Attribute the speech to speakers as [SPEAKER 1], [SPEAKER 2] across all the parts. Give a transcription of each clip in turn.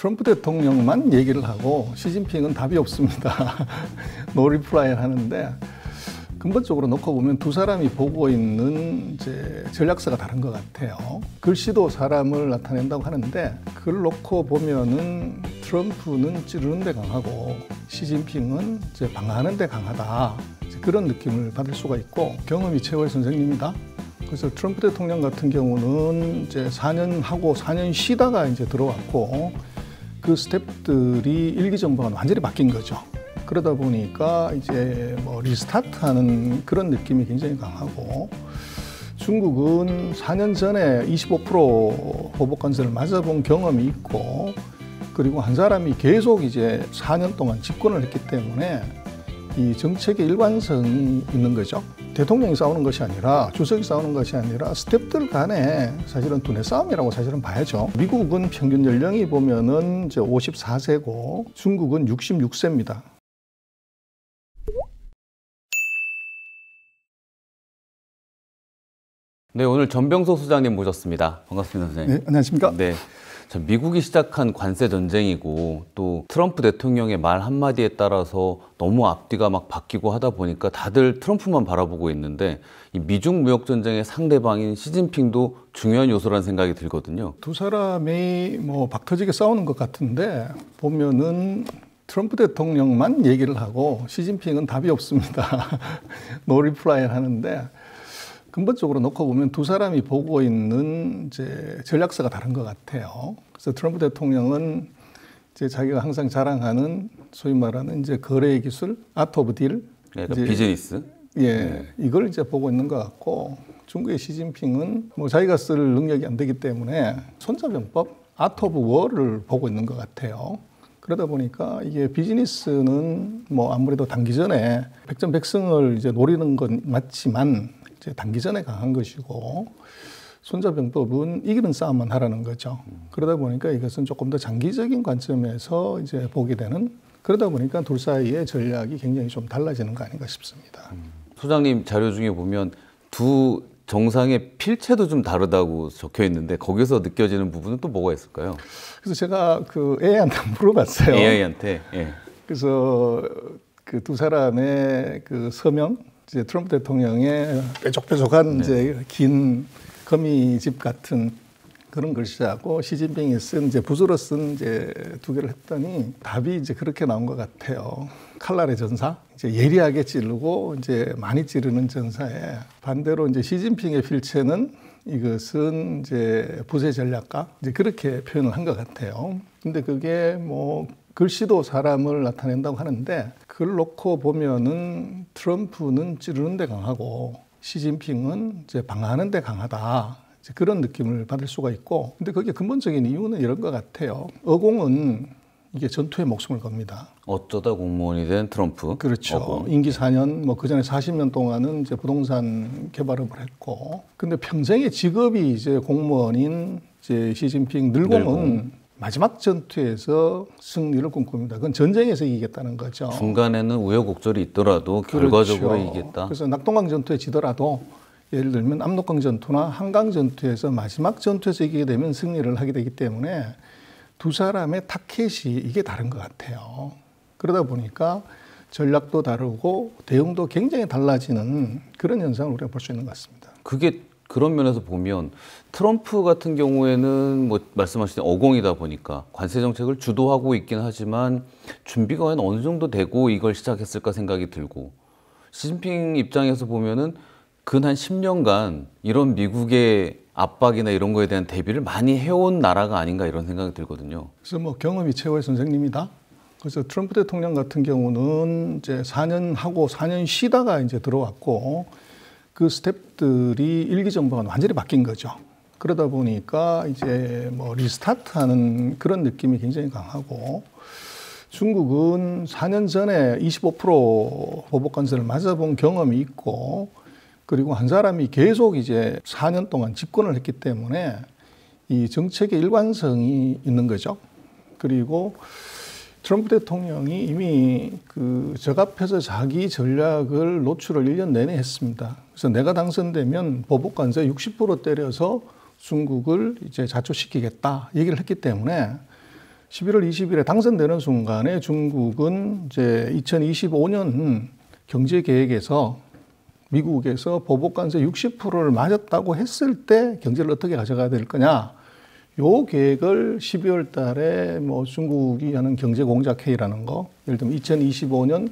[SPEAKER 1] 트럼프 대통령만 얘기를 하고 시진핑은 답이 없습니다. 노 리플라이 하는데 근본적으로 놓고 보면 두 사람이 보고 있는 이제 전략서가 다른 것 같아요. 글씨도 사람을 나타낸다고 하는데 그걸 놓고 보면은 트럼프는 찌르는 데 강하고 시진핑은 이제 방어하는 데 강하다. 그런 느낌을 받을 수가 있고 경험이 최고의 선생님이다. 그래서 트럼프 대통령 같은 경우는 이제 4년 하고 4년 쉬다가 이제 들어왔고 그 스텝들이 일기 정부가 완전히 바뀐 거죠. 그러다 보니까 이제 뭐 리스타트하는 그런 느낌이 굉장히 강하고 중국은 4년 전에 25% 보복 관세를 맞아본 경험이 있고 그리고 한 사람이 계속 이제 4년 동안 집권을 했기 때문에 이 정책의 일관성이 있는 거죠. 대통령이 싸우는 것이 아니라 주석이 싸우는 것이 아니라 스텝들 간에 사실은 두뇌 싸움이라고 사실은 봐야죠. 미국은 평균 연령이 보면은 이제 54세고 중국은 66세입니다.
[SPEAKER 2] 네, 오늘 전병석 소장님 모셨습니다. 반갑습니다, 선생님.
[SPEAKER 1] 네, 안녕하십니까?
[SPEAKER 2] 네. 미국이 시작한 관세 전쟁이고 또 트럼프 대통령의 말 한마디에 따라서 너무 앞뒤가 막 바뀌고 하다 보니까 다들 트럼프만 바라보고 있는데 이 미중 무역 전쟁의 상대방인 시진핑도 중요한 요소라는 생각이 들거든요.
[SPEAKER 1] 두 사람이 뭐 박터지게 싸우는 것 같은데 보면은 트럼프 대통령만 얘기를 하고 시진핑은 답이 없습니다. 노 리플라이 하는데 근본적으로 놓고 보면 두 사람이 보고 있는 이제 전략서가 다른 것 같아요. 그래서 트럼프 대통령은 이제 자기가 항상 자랑하는 소위 말하는 이제 거래의 기술, 아트 오브 딜,
[SPEAKER 2] 그러니까 비즈니스.
[SPEAKER 1] 예, 이걸 이제 보고 있는 것 같고 중국의 시진핑은 뭐 자기가 쓸 능력이 안 되기 때문에 손자병법, 아트 오브 워를 보고 있는 것 같아요. 그러다 보니까 이게 비즈니스는 뭐 아무래도 단기전에 백전백승을 이제 노리는 건 맞지만 이제 단기전에 강한 것이고 손자병법은 이기는 싸움만 하라는 거죠. 그러다 보니까 이것은 조금 더 장기적인 관점에서 이제 보게 되는 그러다 보니까 둘 사이의 전략이 굉장히 좀 달라지는 거 아닌가 싶습니다.
[SPEAKER 2] 소장님 자료 중에 보면 두 정상의 필체도 좀 다르다고 적혀 있는데 거기서 느껴지는 부분은 또 뭐가 있을까요?
[SPEAKER 1] 그래서 제가 그 AI한테 물어봤어요.
[SPEAKER 2] AI한테. 예.
[SPEAKER 1] 그래서 그 두 사람의 그 서명 이제 트럼프 대통령의 뾰족뾰족한
[SPEAKER 2] 네.
[SPEAKER 1] 이제 긴 거미집 같은 그런 글씨하고 시진핑이 쓴 이제 붓으로 쓴 이제 두 개를 했더니 답이 이제 그렇게 나온 것 같아요. 칼날의 전사, 이제 예리하게 찌르고 이제 많이 찌르는 전사에 반대로 이제 시진핑의 필체는 이것은 이제 부세 전략가 이제 그렇게 표현을 한 것 같아요. 근데 그게 뭐 글씨도 사람을 나타낸다고 하는데 그걸 놓고 보면은 트럼프는 찌르는 데 강하고 시진핑은 이제 방어하는 데 강하다. 이제 그런 느낌을 받을 수가 있고 근데 그게 근본적인 이유는 이런 것 같아요. 어공은 이게 전투에 목숨을 겁니다.
[SPEAKER 2] 어쩌다 공무원이 된 트럼프.
[SPEAKER 1] 그렇죠.
[SPEAKER 2] 어공.
[SPEAKER 1] 임기 4년, 뭐 그전에 40년 동안은 이제 부동산 개발업을 했고 근데 평생의 직업이 이제 공무원인 이제 시진핑 늘공은 마지막 전투에서 승리를 꿈꿉니다. 그건 전쟁에서 이기겠다는 거죠.
[SPEAKER 2] 중간에는 우여곡절이 있더라도 결과적으로
[SPEAKER 1] 그렇죠.
[SPEAKER 2] 이기겠다.
[SPEAKER 1] 그래서 낙동강 전투에 지더라도 예를 들면 압록강 전투나 한강 전투에서 마지막 전투에서 이기게 되면 승리를 하게 되기 때문에 두 사람의 타켓이 이게 다른 것 같아요. 그러다 보니까 전략도 다르고 대응도 굉장히 달라지는 그런 현상을 우리가 볼 수 있는 것 같습니다.
[SPEAKER 2] 그게 그런 면에서 보면 트럼프 같은 경우에는 뭐 말씀하신 어공이다 보니까 관세 정책을 주도하고 있긴 하지만 준비가 과연 어느 정도 되고 이걸 시작했을까 생각이 들고 시진핑 입장에서 보면은 근 한 10년간 이런 미국의 압박이나 이런 거에 대한 대비를 많이 해온 나라가 아닌가 이런 생각이 들거든요.
[SPEAKER 1] 그래서 뭐 경험이 최고의 선생님이다. 그래서 트럼프 대통령 같은 경우는 이제 4년 하고 4년 쉬다가 이제 들어왔고 그 스텝들이 일기 정부가 완전히 바뀐 거죠. 그러다 보니까 이제 뭐 리스타트하는 그런 느낌이 굉장히 강하고 중국은 4년 전에 25% 보복 관세를 맞아본 경험이 있고 그리고 한 사람이 계속 이제 4년 동안 집권을 했기 때문에 이 정책의 일관성이 있는 거죠. 그리고 트럼프 대통령이 이미 그 적합해서 자기 전략을 노출을 1년 내내 했습니다. 그래서 내가 당선되면 보복 관세 60% 때려서 중국을 이제 자초시키겠다 얘기를 했기 때문에 11월 20일에 당선되는 순간에 중국은 이제 2025년 경제 계획에서 미국에서 보복 관세 60%를 맞았다고 했을 때 경제를 어떻게 가져가야 될 거냐. 요 계획을 12월 달에 뭐 중국이 하는 경제 공작 회의라는 거, 예를 들면 2025년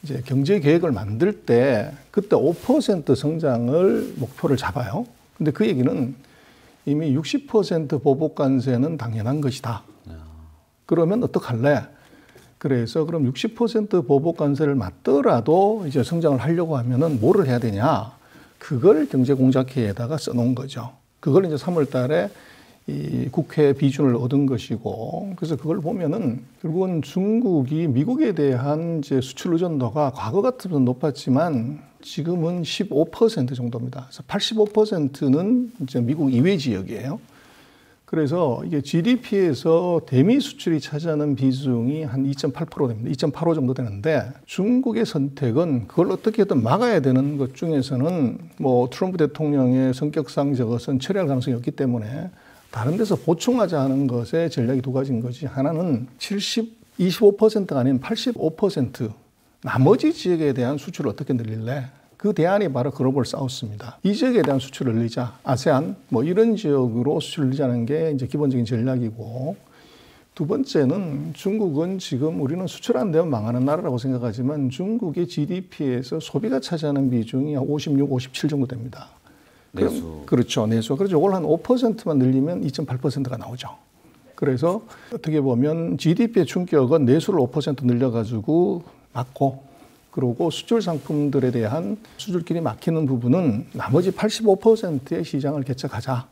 [SPEAKER 1] 이제 경제 계획을 만들 때 그때 5% 성장을 목표를 잡아요. 근데 그 얘기는 이미 60% 보복 관세는 당연한 것이다. 그러면 어떡할래? 그래서 그럼 60% 보복 관세를 맞더라도 이제 성장을 하려고 하면은 뭐를 해야 되냐? 그걸 경제 공작회의에다가 써놓은 거죠. 그걸 이제 3월 달에 이 국회 비준을 얻은 것이고, 그래서 그걸 보면은 결국은 중국이 미국에 대한 이제 수출 의존도가 과거 같으면 높았지만 지금은 15% 정도입니다. 그래서 85%는 이제 미국 이외 지역이에요. 그래서 이게 GDP에서 대미 수출이 차지하는 비중이 한 2.8% 됩니다. 2.85 정도 되는데 중국의 선택은 그걸 어떻게든 막아야 되는 것 중에서는 뭐 트럼프 대통령의 성격상 저것은 처리할 가능성이 없기 때문에 다른 데서 보충하자 하는 것에 전략이 두 가지인 거지. 하나는 25%가 아닌 85% 나머지 지역에 대한 수출을 어떻게 늘릴래? 그 대안이 바로 글로벌 사우스입니다. 이 지역에 대한 수출을 늘리자. 아세안 뭐 이런 지역으로 수출을 늘리자는 게 이제 기본적인 전략이고, 두 번째는 중국은 지금 우리는 수출 안 되면 망하는 나라라고 생각하지만 중국의 GDP에서 소비가 차지하는 비중이 56, 57 정도 됩니다.
[SPEAKER 2] 내수.
[SPEAKER 1] 그렇죠. 내수. 그래서 이걸 한 5%만 늘리면 2.8%가 나오죠. 그래서 어떻게 보면 GDP의 충격은 내수를 5% 늘려가지고 막고, 그리고 수출 상품들에 대한 수출길이 막히는 부분은 나머지 85%의 시장을 개척하자.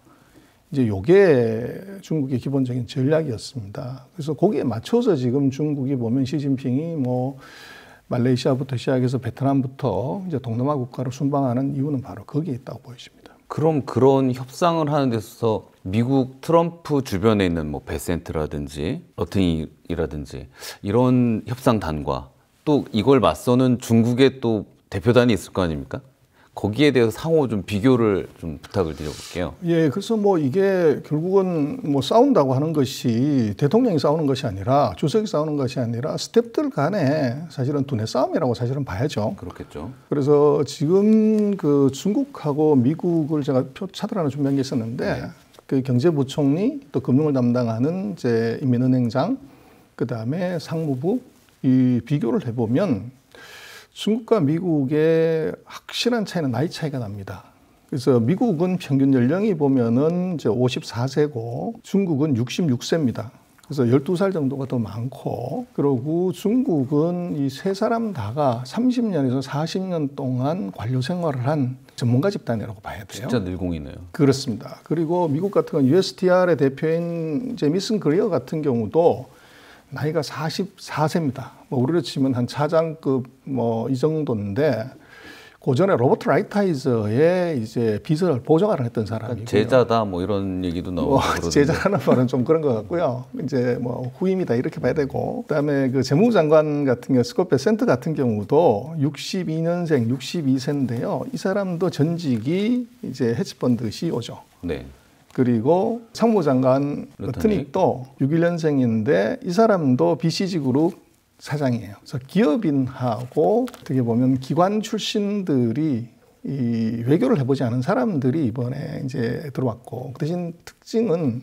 [SPEAKER 1] 이제 요게 중국의 기본적인 전략이었습니다. 그래서 거기에 맞춰서 지금 중국이 보면 시진핑이 뭐 말레이시아부터 시작해서 베트남부터 이제 동남아 국가를 순방하는 이유는 바로 거기에 있다고 보여집니다.
[SPEAKER 2] 그럼 그런 협상을 하는 데 있어서 미국 트럼프 주변에 있는 뭐 베센트라든지 러튼이라든지 이런 협상단과 또 이걸 맞서는 중국의 또 대표단이 있을 거 아닙니까? 거기에 대해서 상호 좀 비교를 좀 부탁을 드려볼게요.
[SPEAKER 1] 예, 그래서 뭐 이게 결국은 뭐 싸운다고 하는 것이 대통령이 싸우는 것이 아니라 주석이 싸우는 것이 아니라 스태프들 간에 사실은 두뇌 싸움이라고 사실은 봐야죠.
[SPEAKER 2] 그렇겠죠.
[SPEAKER 1] 그래서 지금 그 중국하고 미국을 제가 차트를 하나 준비한 게 있었는데 그 경제부총리 또 금융을 담당하는 이제 인민은행장 그다음에 상무부 이 비교를 해보면 중국과 미국의 확실한 차이는 나이 차이가 납니다. 그래서 미국은 평균 연령이 보면은 이제 54세고 중국은 66세입니다. 그래서 12살 정도가 더 많고, 그리고 중국은 이 세 사람 다가 30년에서 40년 동안 관료 생활을 한 전문가 집단이라고 봐야 돼요.
[SPEAKER 2] 진짜 늘공이네요.
[SPEAKER 1] 그렇습니다. 그리고 미국 같은 건 USTR의 대표인 제미슨 그리어 같은 경우도 나이가 44세입니다. 뭐 우리로 치면 한 차장급 뭐 이 정도인데, 고전에 로버트 라이트하이저의 이제 비서를 보좌관을 했던 사람이고요.
[SPEAKER 2] 제자다 뭐 이런 얘기도 나오고 그러던데.
[SPEAKER 1] 제자라는 말은 좀 그런 것 같고요. 이제 뭐 후임이다 이렇게 봐야 되고, 그다음에 그 재무장관 같은 경우 스콧 베센트 같은 경우도 62년생 62세인데요. 이 사람도 전직이 이제 헤지펀드 CEO죠.
[SPEAKER 2] 네.
[SPEAKER 1] 그리고 상무장관 러트닉도 61년생인데 이 사람도 BCG그룹 사장이에요. 그래서 기업인하고 어떻게 보면 기관 출신들이 이 외교를 해보지 않은 사람들이 이번에 이제 들어왔고, 그 대신 특징은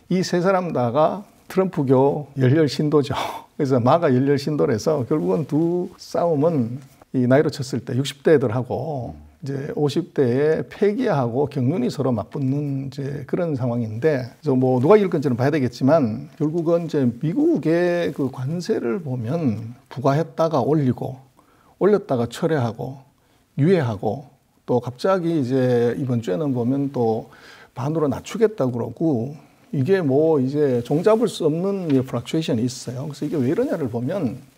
[SPEAKER 1] 이 세 사람 다가 트럼프교 열렬 신도죠. 그래서 마가 열렬 신도라서 결국은 두 싸움은 이 나이로 쳤을 때 60대들하고 이제 50대에 폐기하고 경륜이 서로 맞붙는 이제 그런 상황인데, 그래서 뭐 누가 이길 건지는 봐야 되겠지만 결국은 이제 미국의 그 관세를 보면 부과했다가 올리고 올렸다가 철회하고 유예하고 또 갑자기 이제 이번 주에는 보면 또 반으로 낮추겠다고 그러고, 이게 뭐 이제 종잡을 수 없는 플럭추에이션이 있어요. 그래서 이게 왜 이러냐를 보면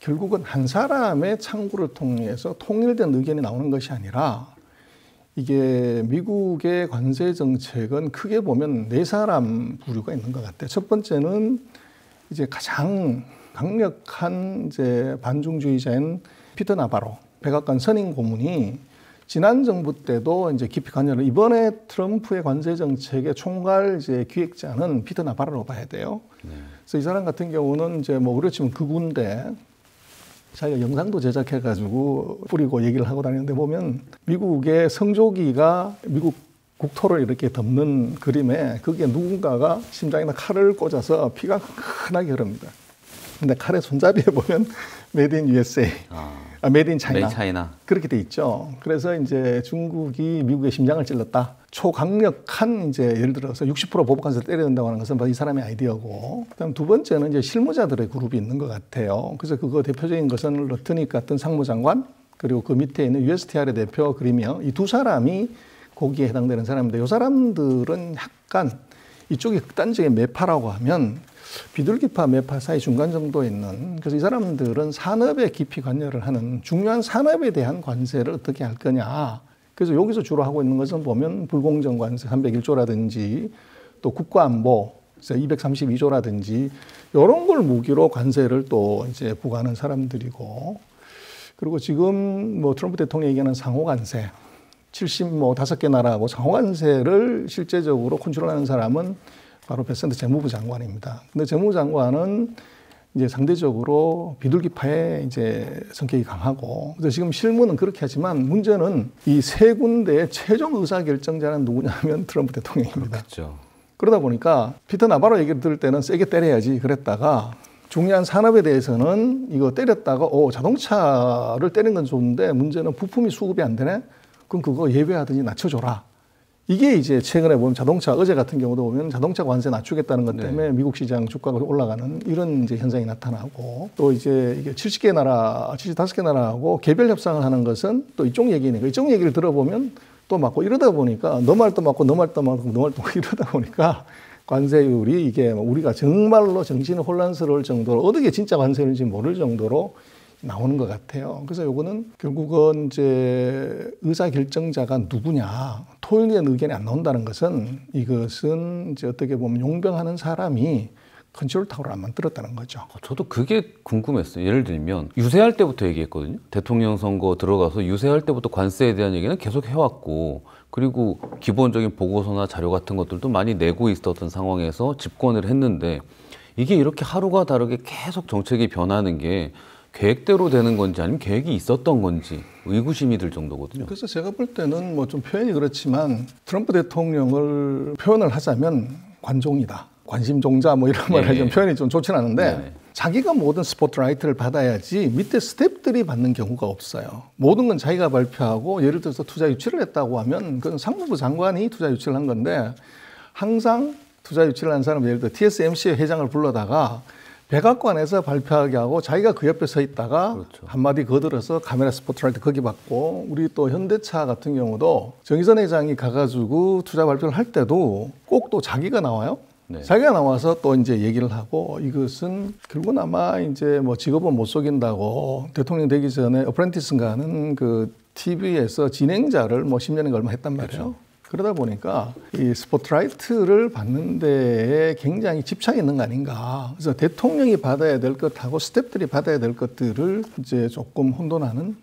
[SPEAKER 1] 결국은 한 사람의 창구를 통해서 통일된 의견이 나오는 것이 아니라, 이게 미국의 관세 정책은 크게 보면 네 사람 부류가 있는 것 같아요. 첫 번째는 이제 가장 강력한 이제 반중주의자인 피터 나바로 백악관 선임 고문이 지난 정부 때도 이제 깊이 관여를 이번에 트럼프의 관세 정책의 총괄 이제 기획자는 피터 나바로라고 봐야 돼요. 그래서 이 사람 같은 경우는 이제 뭐 그렇지만 극우인데 자기가 영상도 제작해가지고 뿌리고 얘기를 하고 다니는데 보면 미국의 성조기가 미국 국토를 이렇게 덮는 그림에 거기에 누군가가 심장에다 칼을 꽂아서 피가 흔하게 흐릅니다. 근데 칼의 손잡이에 보면 메이드 인 USA, 메이드 인 차이나 그렇게 돼 있죠. 그래서 이제 중국이 미국의 심장을 찔렀다. 초강력한 이제 예를 들어서 60% 보복관세를 때려야 된다고 하는 것은 이 사람의 아이디어고, 그다음 두 번째는 이제 실무자들의 그룹이 있는 것 같아요. 그래서 그거 대표적인 것은 러트닉 같은 상무장관, 그리고 그 밑에 있는 USTR의 대표 그림이요. 이 두 사람이 거기에 해당되는 사람인데, 이 사람들은 약간 이쪽이 극단적인 매파라고 하면 비둘기파 매파 사이 중간 정도에 있는, 그래서 이 사람들은 산업에 깊이 관여를 하는 중요한 산업에 대한 관세를 어떻게 할 거냐. 그래서 여기서 주로 하고 있는 것은 보면 불공정 관세 301조라든지 또 국가안보 232조라든지 이런 걸 무기로 관세를 또 이제 부과하는 사람들이고, 그리고 지금 뭐 트럼프 대통령이 얘기하는 상호관세 75개 나라하고 상호관세를 실제적으로 컨트롤하는 사람은 바로 베센트 재무부 장관입니다. 근데 재무부 장관은 이제 상대적으로 비둘기파의 이제 성격이 강하고, 그래서 지금 실무는 그렇게 하지만 문제는 이 세 군데의 최종 의사 결정자는 누구냐면 트럼프 대통령입니다.
[SPEAKER 2] 그렇죠.
[SPEAKER 1] 그러다 보니까 피터 나바로 얘기를 들을 때는 세게 때려야지 그랬다가 중요한 산업에 대해서는 이거 때렸다가 자동차를 때린 건 좋은데 문제는 부품이 수급이 안 되네? 그럼 그거 예외하든지 낮춰줘라. 이게 이제 최근에 보면 자동차, 어제 같은 경우도 보면 자동차 관세 낮추겠다는 것 때문에 미국 시장 주가가 올라가는 이런 이제 현상이 나타나고, 또 이제 이게 75개 나라하고 개별 협상을 하는 것은 또 이쪽 얘기니까 이쪽 얘기를 들어보면 또 맞고, 이러다 보니까 너 말도 맞고 너 말도 맞고 너 말도 맞고 이러다 보니까 관세율이 이게 우리가 정말로 정신이 혼란스러울 정도로 어떻게 진짜 관세율인지 모를 정도로 나오는 것 같아요. 그래서 요거는 결국은 이제 의사결정자가 누구냐, 토론된 의견이 안 나온다는 것은 이것은 이제 어떻게 보면 용병하는 사람이 컨트롤 타워를 안 만들었다는 거죠.
[SPEAKER 2] 저도 그게 궁금했어요. 예를 들면 유세할 때부터 얘기했거든요. 대통령 선거 들어가서 유세할 때부터 관세에 대한 얘기는 계속 해왔고, 그리고 기본적인 보고서나 자료 같은 것들도 많이 내고 있었던 상황에서 집권을 했는데, 이게 이렇게 하루가 다르게 계속 정책이 변하는 게 계획대로 되는 건지 아니면 계획이 있었던 건지 의구심이 들 정도거든요.
[SPEAKER 1] 그래서 제가 볼 때는 뭐 좀 표현이 그렇지만 트럼프 대통령을 표현을 하자면 관종이다, 관심종자 뭐 이런 말 하자면 표현이 좀 좋지는 않은데 자기가 모든 스포트라이트를 받아야지 밑에 스태프들이 받는 경우가 없어요. 모든 건 자기가 발표하고, 예를 들어서 투자 유치를 했다고 하면 그건 상무부 장관이 투자 유치를 한 건데, 항상 투자 유치를 한 사람, 예를 들어 TSMC의 회장을 불러다가 백악관에서 발표하게 하고 자기가 그 옆에 서 있다가 한마디 거들어서 카메라 스포트라이트 거기 받고, 우리 또 현대차 같은 경우도 정의선 회장이 가가지고 투자 발표를 할 때도 꼭 또 자기가 나와요. 자기가 나와서 또 이제 얘기를 하고, 이것은 결국은 아마 이제 뭐 직업은 못 속인다고 대통령 되기 전에 어프렌티스인가 하는 그 TV에서 진행자를 뭐 10년인가 얼마 했단 말이에요. 그러다 보니까 이 스포트라이트를 받는 데에 굉장히 집착이 있는 거 아닌가. 그래서 대통령이 받아야 될 것하고 스태프들이 받아야 될 것들을 이제 조금 혼돈하는,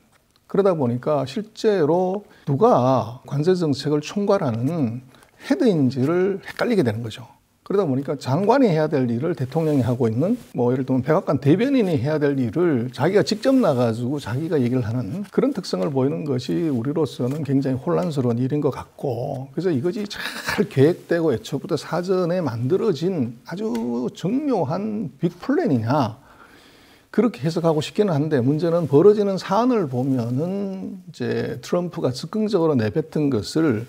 [SPEAKER 1] 그러다 보니까 실제로 누가 관세 정책을 총괄하는 헤드인지를 헷갈리게 되는 거죠. 그러다 보니까 장관이 해야 될 일을 대통령이 하고 있는, 뭐 예를 들면 백악관 대변인이 해야 될 일을 자기가 직접 나가지고 자기가 얘기를 하는 그런 특성을 보이는 것이 우리로서는 굉장히 혼란스러운 일인 것 같고, 그래서 이것이 잘 계획되고 애초부터 사전에 만들어진 아주 정교한 빅플랜이냐, 그렇게 해석하고 싶기는 한데, 문제는 벌어지는 사안을 보면은 이제 트럼프가 즉흥적으로 내뱉은 것을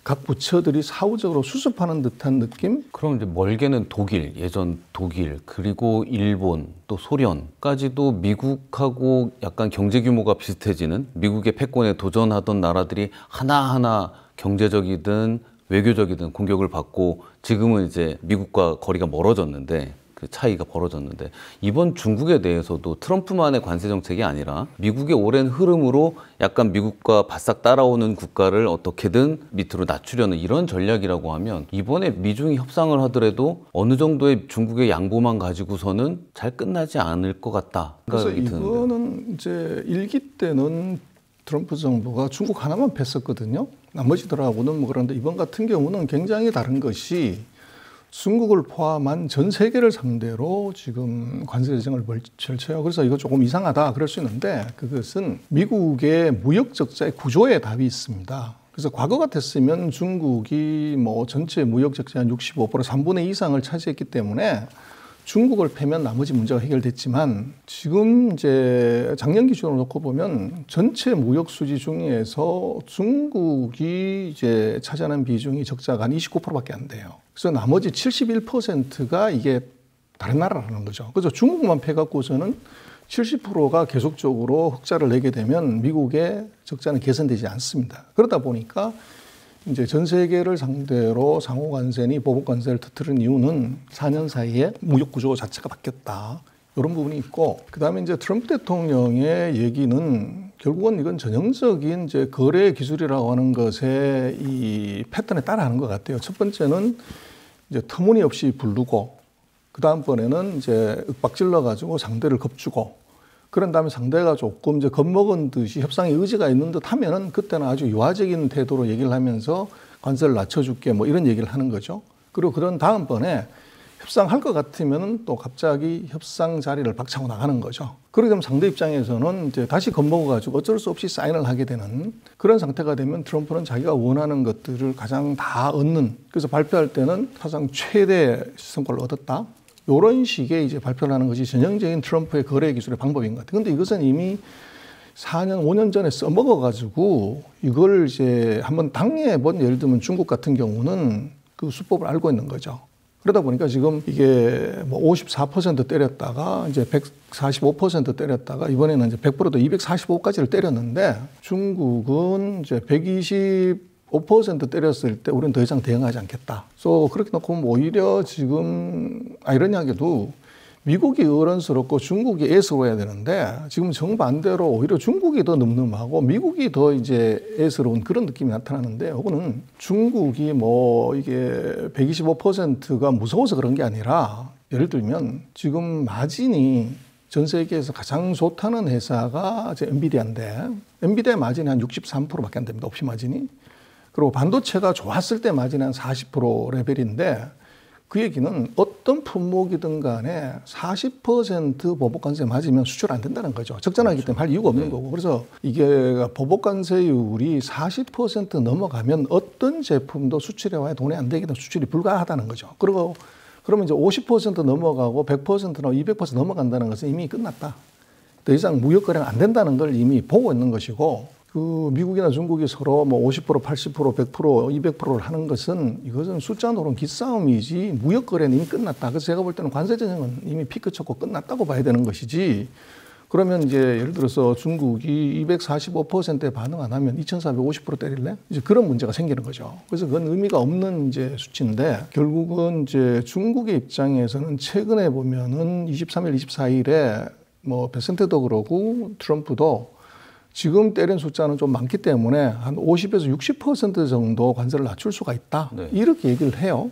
[SPEAKER 1] 각 부처들이 사후적으로 수습하는 듯한 느낌?
[SPEAKER 2] 그럼 이제 멀게는 독일, 예전 독일, 그리고 일본, 또 소련까지도 미국하고 약간 경제 규모가 비슷해지는, 미국의 패권에 도전하던 나라들이 하나하나 경제적이든 외교적이든 공격을 받고, 지금은 이제 미국과 거리가 멀어졌는데, 그 차이가 벌어졌는데, 이번 중국에 대해서도 트럼프만의 관세 정책이 아니라 미국의 오랜 흐름으로 약간 미국과 바싹 따라오는 국가를 어떻게든 밑으로 낮추려는 이런 전략이라고 하면, 이번에 미중이 협상을 하더라도 어느 정도의 중국의 양보만 가지고서는 잘 끝나지 않을 것 같다.
[SPEAKER 1] 그래서 이거는 이제 1기 때는 트럼프 정부가 중국 하나만 뺐었거든요. 나머지들하고는 뭐 그런데 이번 같은 경우는 굉장히 다른 것이 중국을 포함한 전 세계를 상대로 지금 관세 제정을 펼쳐요. 그래서 이거 조금 이상하다 그럴 수 있는데 그것은 미국의 무역 적자의 구조에 답이 있습니다. 그래서 과거 같았으면 중국이 뭐 전체 무역 적자의 한 65%, 3분의 2 이상을 차지했기 때문에 중국을 패면 나머지 문제가 해결됐지만 지금 이제 작년 기준으로 놓고 보면 전체 무역 수지 중에서 중국이 이제 차지하는 비중이 적자가 한 29%밖에 안 돼요. 그래서 나머지 71%가 이게 다른 나라라는 거죠. 그래서 중국만 패갖고서는 70%가 계속적으로 흑자를 내게 되면 미국의 적자는 개선되지 않습니다. 그러다 보니까 이제 전 세계를 상대로 상호 관세니 보복 관세를 터뜨린 이유는 4년 사이에 무역 구조 자체가 바뀌었다. 이런 부분이 있고, 그 다음에 이제 트럼프 대통령의 얘기는 결국은 이건 전형적인 이제 거래 기술이라고 하는 것의 이 패턴에 따라하는 것 같아요. 첫 번째는 이제 터무니없이 부르고, 그 다음번에는 이제 윽박질러 가지고 상대를 겁주고, 그런 다음에 상대가 조금 이제 겁먹은 듯이 협상의 의지가 있는 듯 하면은 그때는 아주 유화적인 태도로 얘기를 하면서 관세를 낮춰줄게 뭐 이런 얘기를 하는 거죠. 그리고 그런 다음번에 협상할 것 같으면은 또 갑자기 협상 자리를 박차고 나가는 거죠. 그러게 되면 상대 입장에서는 이제 다시 겁먹어가지고 어쩔 수 없이 사인을 하게 되는 그런 상태가 되면 트럼프는 자기가 원하는 것들을 가장 다 얻는, 그래서 발표할 때는 사상 최대 성과를 얻었다. 이런 식의 이제 발표를 하는 것이 전형적인 트럼프의 거래 기술의 방법인 것 같아요. 근데 이것은 이미 4년, 5년 전에 써먹어가지고 이걸 이제 한번 당해본, 예를 들면 중국 같은 경우는 그 수법을 알고 있는 거죠. 그러다 보니까 지금 이게 뭐 54% 때렸다가 이제 145% 때렸다가 이번에는 이제 100%도 245까지를 때렸는데 중국은 이제 125% 때렸을 때 우리는 더 이상 대응하지 않겠다. 그래서 그렇게 놓고 보면 오히려 지금 아이러니하게도 미국이 어른스럽고 중국이 애스러워야 되는데 지금 정반대로 오히려 중국이 더 늠름하고 미국이 더 이제 애스러운 그런 느낌이 나타나는데, 이거는 중국이 뭐 이게 125%가 무서워서 그런 게 아니라, 예를 들면 지금 마진이 전 세계에서 가장 좋다는 회사가 이제 엔비디아인데 엔비디아 마진이 한 63%밖에 안 됩니다. 옵션 마진이. 그리고 반도체가 좋았을 때 마진이 한 40% 레벨인데, 그 얘기는 어떤 품목이든 간에 40% 보복관세 맞으면 수출 안 된다는 거죠. 적자나기 때문에 할 이유가 없는 거고. 그래서 이게 보복관세율이 40% 넘어가면 어떤 제품도 수출해 와야 돈이 안 되기 때문에 수출이 불가하다는 거죠. 그리고 그러면 이제 50% 넘어가고 100%나 200% 넘어간다는 것은 이미 끝났다. 더 이상 무역 거래가 안 된다는 걸 이미 보고 있는 것이고, 그 미국이나 중국이 서로 뭐 50%, 80%, 100%, 200%를 하는 것은 이것은 숫자 노름 기싸움이지 무역 거래는 이미 끝났다. 그래서 제가 볼 때는 관세 전쟁은 이미 피크 쳤고 끝났다고 봐야 되는 것이지. 그러면 이제 예를 들어서 중국이 245%에 반응 안 하면 2,450% 때릴래? 이제 그런 문제가 생기는 거죠. 그래서 그건 의미가 없는 이제 수치인데, 결국은 이제 중국의 입장에서는 최근에 보면은 23일, 24일에 뭐 베센테도 그러고 트럼프도 지금 때린 숫자는 좀 많기 때문에 한 50에서 60% 정도 관세를 낮출 수가 있다. 네. 이렇게 얘기를 해요.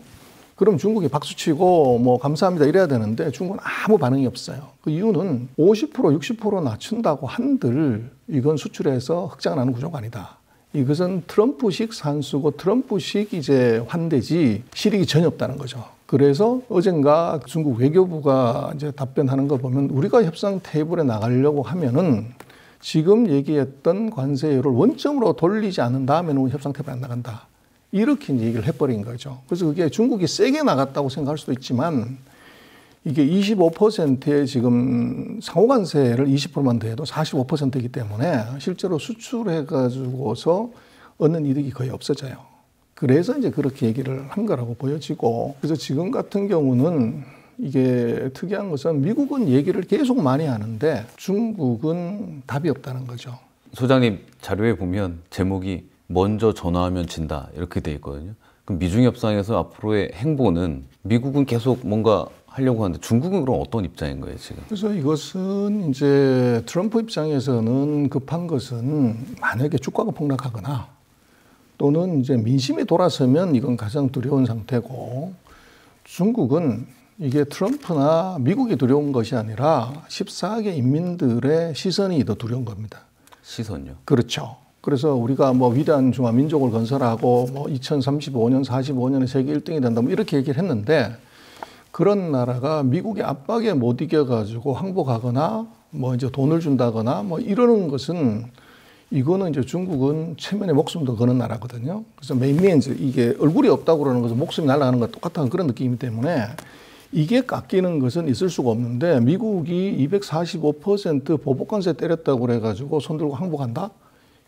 [SPEAKER 1] 그럼 중국이 박수치고 뭐 감사합니다 이래야 되는데 중국은 아무 반응이 없어요. 그 이유는 50%, 60% 낮춘다고 한들 이건 수출해서 흑자가 나는 구조가 아니다. 이것은 트럼프식 산수고 트럼프식 이제 환대지 실익이 전혀 없다는 거죠. 그래서 어젠가 중국 외교부가 이제 답변하는 거 보면 우리가 협상 테이블에 나가려고 하면은 지금 얘기했던 관세율을 원점으로 돌리지 않은 다음에는 협상 테이블에 안 나간다. 이렇게 얘기를 해버린 거죠. 그래서 그게 중국이 세게 나갔다고 생각할 수도 있지만 이게 25%의 지금 상호관세를 20%만 더해도 45%이기 때문에 실제로 수출해가지고서 얻는 이득이 거의 없어져요. 그래서 이제 그렇게 얘기를 한 거라고 보여지고, 그래서 지금 같은 경우는 이게 특이한 것은 미국은 얘기를 계속 많이 하는데 중국은 답이 없다는 거죠.
[SPEAKER 2] 소장님 자료에 보면 제목이 먼저 전화하면 진다 이렇게 돼 있거든요. 그럼 미중 협상에서 앞으로의 행보는 미국은 계속 뭔가 하려고 하는데 중국은 그럼 어떤 입장인 거예요 지금?
[SPEAKER 1] 그래서 이것은 이제 트럼프 입장에서는 급한 것은 만약에 주가가 폭락하거나 또는 이제 민심이 돌아서면 이건 가장 두려운 상태고, 중국은 이게 트럼프나 미국이 두려운 것이 아니라 14개 인민들의 시선이 더 두려운 겁니다.
[SPEAKER 2] 시선요.
[SPEAKER 1] 그렇죠. 그래서 우리가 뭐 위대한 중화 민족을 건설하고 뭐 2035년, 45년에 세계 1등이 된다 뭐 이렇게 얘기를 했는데 그런 나라가 미국의 압박에 못 이겨가지고 항복하거나 뭐 이제 돈을 준다거나 뭐 이러는 것은 이거는 이제 중국은 체면에 목숨도 거는 나라거든요. 그래서 메인맨즈 이게 얼굴이 없다고 그러는 것은 목숨이 날아가는 것과 똑같은 그런 느낌이기 때문에 이게 깎이는 것은 있을 수가 없는데 미국이 245% 보복관세 때렸다고 그래가지고 손들고 항복한다?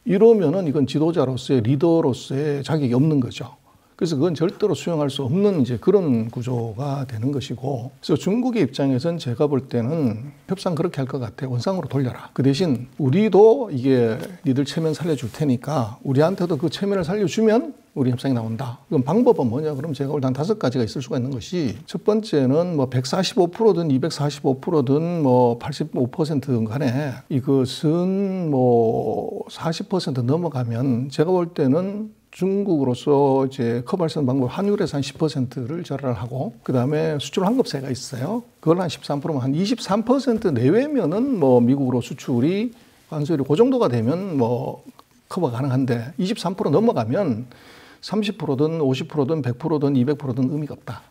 [SPEAKER 1] 이러면은 이건 지도자로서의 리더로서의 자격이 없는 거죠. 그래서 그건 절대로 수용할 수 없는 이제 그런 구조가 되는 것이고, 그래서 중국의 입장에선 제가 볼 때는 협상 그렇게 할 것 같아요. 원상으로 돌려라. 그 대신 우리도 이게 니들 체면 살려줄 테니까 우리한테도 그 체면을 살려주면 우리 협상이 나온다. 그럼 방법은 뭐냐? 그럼 제가 볼 때 한 5가지가 있을 수가 있는 것이, 첫 번째는 뭐 145%든 245%든 뭐 85%든 간에 이것은 뭐 40% 넘어가면 제가 볼 때는 중국으로서 이제 커버할 수 있는 방법, 환율에서 한 10%를 절하를 하고, 그 다음에 수출 환급세가 있어요. 그걸 한 13%면 한 23% 내외면은 뭐 미국으로 수출이 관세율이 그 정도가 되면 뭐 커버 가능한데 23% 넘어가면 30%든 50%든 100%든 200%든 의미가 없다.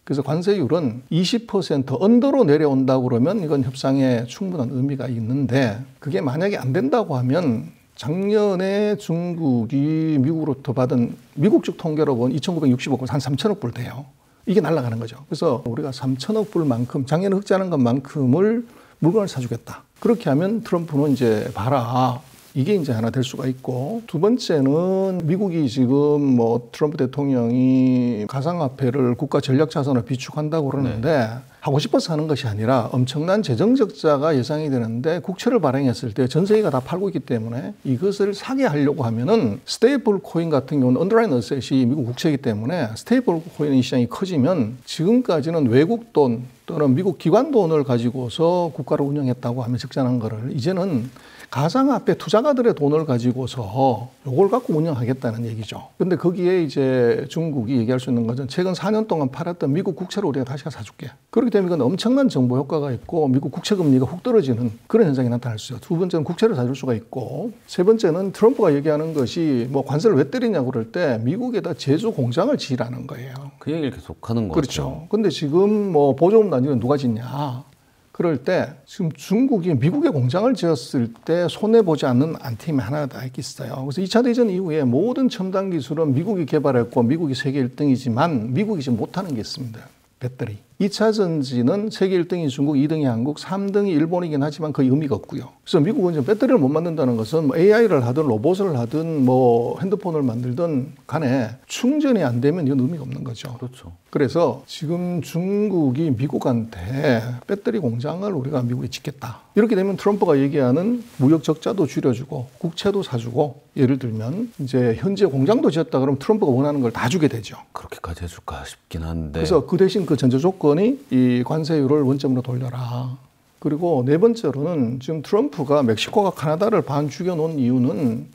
[SPEAKER 1] 그래서 관세율은 20% 언더로 내려온다고 그러면 이건 협상에 충분한 의미가 있는데, 그게 만약에 안 된다고 하면 작년에 중국이 미국으로부터 받은 미국 쪽 통계로 본 2,960억 한 3천억 불 돼요. 이게 날아가는 거죠. 그래서 우리가 3천억 불만큼 작년에 흑자하는 것만큼을 물건을 사주겠다. 그렇게 하면 트럼프는 이제 봐라. 이게 이제 하나 될 수가 있고, 두 번째는 미국이 지금 뭐 트럼프 대통령이 가상화폐를 국가 전략 자산으로 비축한다고 그러는데 하고 싶어서 하는 것이 아니라 엄청난 재정 적자가 예상이 되는데 국채를 발행했을 때 전 세계가 다 팔고 있기 때문에 이것을 사게 하려고 하면은 스테이블 코인 같은 경우는 언더라인 어셋이 미국 국채이기 때문에 스테이블 코인 시장이 커지면, 지금까지는 외국 돈 또는 미국 기관 돈을 가지고서 국가를 운영했다고 하면 적잖은 거를 이제는 가상화폐 투자가들의 돈을 가지고서 이걸 갖고 운영하겠다는 얘기죠. 근데 거기에 이제 중국이 얘기할 수 있는 것은 최근 4년 동안 팔았던 미국 국채를 우리가 다시 사줄게. 그렇기 때문에 이건 엄청난 정보 효과가 있고 미국 국채 금리가 훅 떨어지는 그런 현상이 나타날 수 있어요. 두 번째는 국채를 사줄 수가 있고, 세 번째는 트럼프가 얘기하는 것이 뭐 관세를 왜 때리냐고 그럴 때 미국에다 제조 공장을 지으라는 거예요.
[SPEAKER 2] 그 얘기를 계속 하는 거죠.
[SPEAKER 1] 그렇죠. 근데 지금 뭐 보조금 단위는 누가 짓냐? 그럴 때 지금 중국이 미국에 공장을 지었을 때 손해보지 않는 안팀이 하나 다 있어요. 그래서 2차 대전 이후에 모든 첨단 기술은 미국이 개발했고 미국이 세계 1등이지만 미국이 지금 못하는 게 있습니다. 배터리. 2차 전지는 세계 1등이 중국, 2등이 한국, 3등이 일본이긴 하지만 거의 의미가 없고요. 그래서 미국은 이제 배터리를 못 만든다는 것은 뭐 AI를 하든 로봇을 하든 뭐 핸드폰을 만들든 간에 충전이 안 되면 이건 의미가 없는 거죠.
[SPEAKER 2] 그렇죠.
[SPEAKER 1] 그래서 지금 중국이 미국한테 배터리 공장을 우리가 미국에 짓겠다. 이렇게 되면 트럼프가 얘기하는 무역 적자도 줄여주고 국채도 사주고, 예를 들면 이제 현재 공장도 지었다 그러면 트럼프가 원하는 걸 다 주게 되죠.
[SPEAKER 2] 그렇게까지 해줄까 싶긴 한데.
[SPEAKER 1] 그래서 그 대신 그 전제 조건이 이 관세율을 원점으로 돌려라. 그리고 네 번째로는 지금 트럼프가 멕시코가 카나다를 반 죽여놓은 이유는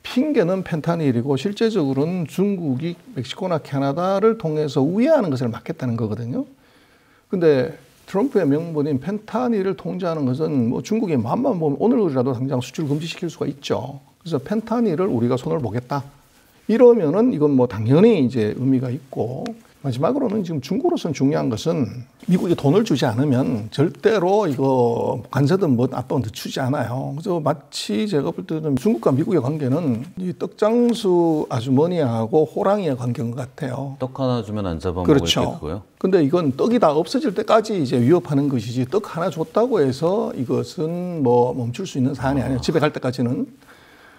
[SPEAKER 1] 핑계는 펜타닐이고 실제적으로는 중국이 멕시코나 캐나다를 통해서 우회하는 것을 막겠다는 거거든요. 근데 트럼프의 명분인 펜타닐을 통제하는 것은 뭐 중국이 마음만 보면 오늘이라도 당장 수출 금지시킬 수가 있죠. 그래서 펜타닐을 우리가 손을 보겠다. 이러면은 이건 뭐 당연히 이제 의미가 있고, 마지막으로는 지금 중국으로서는 중요한 것은 미국이 돈을 주지 않으면 절대로 이거 관세든 뭐 압박은 늦추지 않아요. 그래서 마치 제가 볼 때는 중국과 미국의 관계는 이 떡장수 아주머니하고 호랑이의 관계인 것 같아요.
[SPEAKER 2] 떡 하나 주면 안 잡아먹을
[SPEAKER 1] 그렇죠.
[SPEAKER 2] 게 그거요?
[SPEAKER 1] 근데 이건 떡이 다 없어질 때까지 이제 위협하는 것이지, 떡 하나 줬다고 해서 이것은 뭐 멈출 수 있는 사안이 아니에요. 집에 갈 때까지는.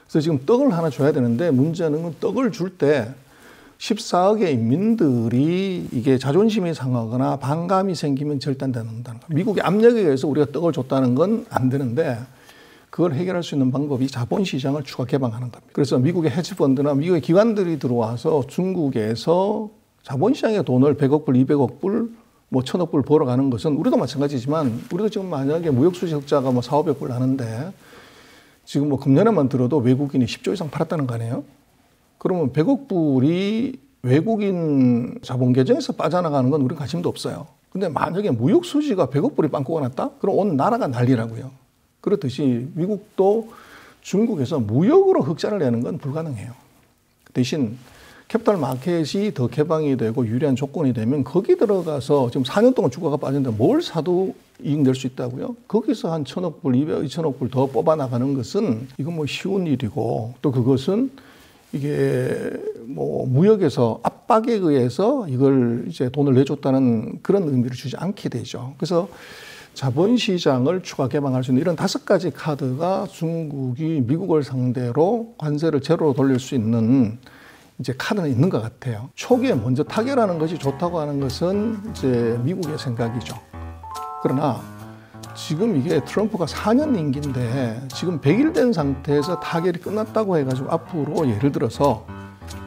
[SPEAKER 1] 그래서 지금 떡을 하나 줘야 되는데 문제는 떡을 줄 때 14억의 인민들이 이게 자존심이 상하거나 반감이 생기면 절대 안 된다는 거예요. 미국의 압력에 의해서 우리가 떡을 줬다는 건 안 되는데, 그걸 해결할 수 있는 방법이 자본시장을 추가 개방하는 겁니다. 그래서 미국의 헤지펀드나 미국의 기관들이 들어와서 중국에서 자본시장의 돈을 100억 불, 200억 불, 뭐 1000억 불 벌어가는 것은 우리도 마찬가지지만, 우리도 지금 만약에 무역수지 흑자가 뭐 400, 500불 나는데 지금 뭐 금년에만 들어도 외국인이 10조 이상 팔았다는 거 아니에요? 그러면 100억 불이 외국인 자본 계정에서 빠져나가는 건 우리는 관심도 없어요. 근데 만약에 무역 수지가 100억 불이 빵꾸가 났다? 그럼 온 나라가 난리라고요. 그렇듯이 미국도 중국에서 무역으로 흑자를 내는 건 불가능해요. 대신 캐피탈 마켓이 더 개방이 되고 유리한 조건이 되면 거기 들어가서 지금 4년 동안 주가가 빠졌는데 뭘 사도 이익 낼 수 있다고요? 거기서 한 1,000억 불, 200억 불 더 뽑아나가는 것은 이건 뭐 쉬운 일이고, 또 그것은 이게 뭐 무역에서 압박에 의해서 이걸 이제 돈을 내줬다는 그런 의미를 주지 않게 되죠. 그래서 자본시장을 추가 개방할 수 있는 이런 5가지 카드가 중국이 미국을 상대로 관세를 제로로 돌릴 수 있는 이제 카드는 있는 것 같아요. 초기에 먼저 타결하는 것이 좋다고 하는 것은 이제 미국의 생각이죠. 그러나 지금 이게 트럼프가 4년 임기인데 지금 100일 된 상태에서 타결이 끝났다고 해가지고 앞으로 예를 들어서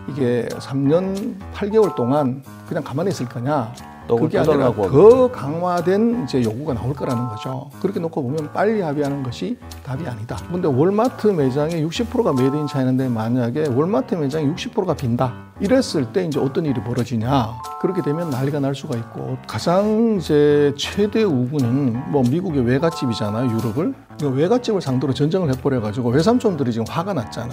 [SPEAKER 1] 이게 3년 8개월 동안 그냥 가만히 있을 거냐? 그게 아니라 더 강화된 이제 요구가 나올 거라는 거죠. 그렇게 놓고 보면 빨리 합의하는 것이 답이 아니다. 근데 월마트 매장의 60%가 메이드 인 차이나인데 만약에 월마트 매장의 60%가 빈다. 이랬을 때 이제 어떤 일이 벌어지냐. 그렇게 되면 난리가 날 수가 있고, 가장 이제 최대 우군은 뭐 미국의 외갓집이잖아요, 유럽을. 외갓집을 상대로 전쟁을 해버려가지고 외삼촌들이 지금 화가 났잖아.